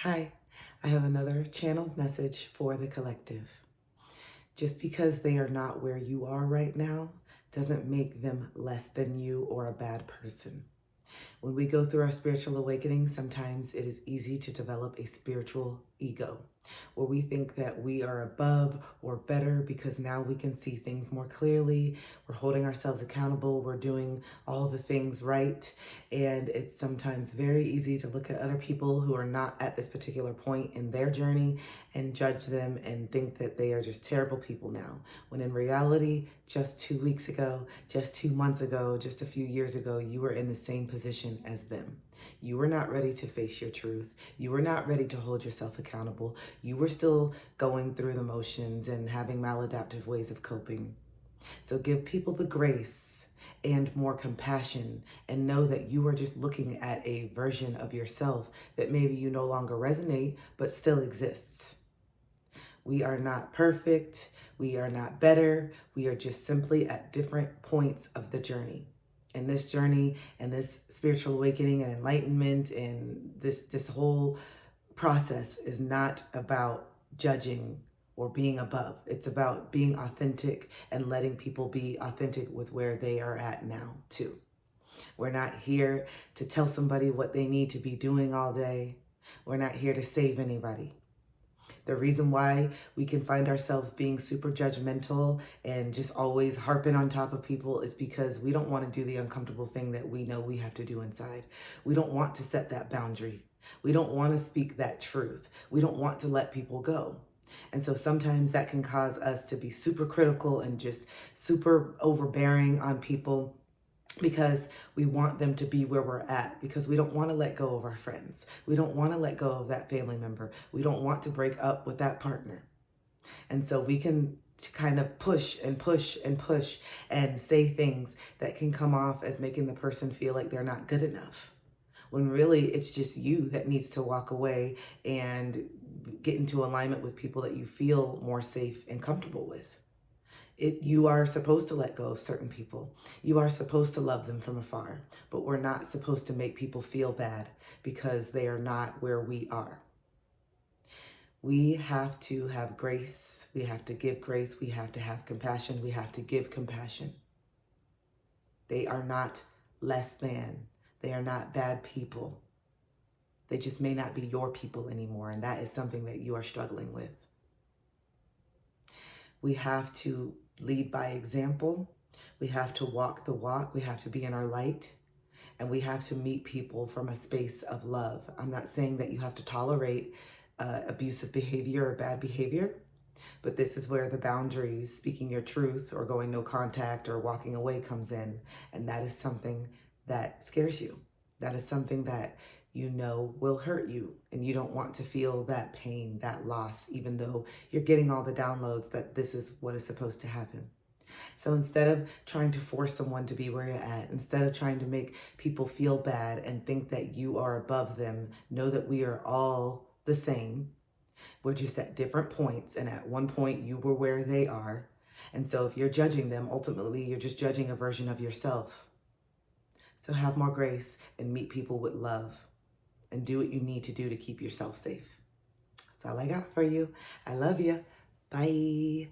Hi, I have another channeled message for the collective. Just because they are not where you are right now doesn't make them less than you or a bad person. When we go through our spiritual awakening, sometimes it is easy to develop a spiritual ego, where we think that we are above or better because now we can see things more clearly. We're holding ourselves accountable. We're doing all the things right. And it's sometimes very easy to look at other people who are not at this particular point in their journey and judge them and think that they are just terrible people now. When in reality, just 2 weeks ago, just 2 months ago, just a few years ago, you were in the same position as them. You were not ready to face your truth. You were not ready to hold yourself accountable. You were still going through the motions and having maladaptive ways of coping. So give people the grace and more compassion and know that you are just looking at a version of yourself that maybe you no longer resonate, but still exists. We are not perfect. We are not better. We are just simply at different points of the journey. And this journey and this spiritual awakening and enlightenment and this whole process is not about judging or being above. It's about being authentic and letting people be authentic with where they are at now too. We're not here to tell somebody what they need to be doing all day. We're not here to save anybody. The reason why we can find ourselves being super judgmental and just always harping on top of people is because we don't want to do the uncomfortable thing that we know we have to do inside. We don't want to set that boundary. We don't want to speak that truth. We don't want to let people go. And so sometimes that can cause us to be super critical and just super overbearing on people because we want them to be where we're at, because we don't want to let go of our friends. We don't want to let go of that family member. We don't want to break up with that partner. And so we can kind of push and push and push and say things that can come off as making the person feel like they're not good enough. When really it's just you that needs to walk away and get into alignment with people that you feel more safe and comfortable with. You are supposed to let go of certain people. You are supposed to love them from afar, but we're not supposed to make people feel bad because they are not where we are. We have to have grace. We have to give grace. We have to have compassion. We have to give compassion. They are not less than. They are not bad people. They just may not be your people anymore, and that is something that you are struggling with. We have to lead by example. We have to walk the walk. We have to be in our light. And we have to meet people from a space of love. I'm not saying that you have to tolerate abusive behavior or bad behavior, but this is where the boundaries, speaking your truth or going no contact or walking away comes in. And that is something that scares you. That is something that you know will hurt you, and you don't want to feel that pain, that loss, even though you're getting all the downloads that this is what is supposed to happen. So instead of trying to force someone to be where you're at, instead of trying to make people feel bad and think that you are above them, know that we are all the same. We're just at different points, and at one point you were where they are. And so if you're judging them, ultimately you're just judging a version of yourself. So have more grace and meet people with love and do what you need to do to keep yourself safe. That's all I got for you. I love you. Bye.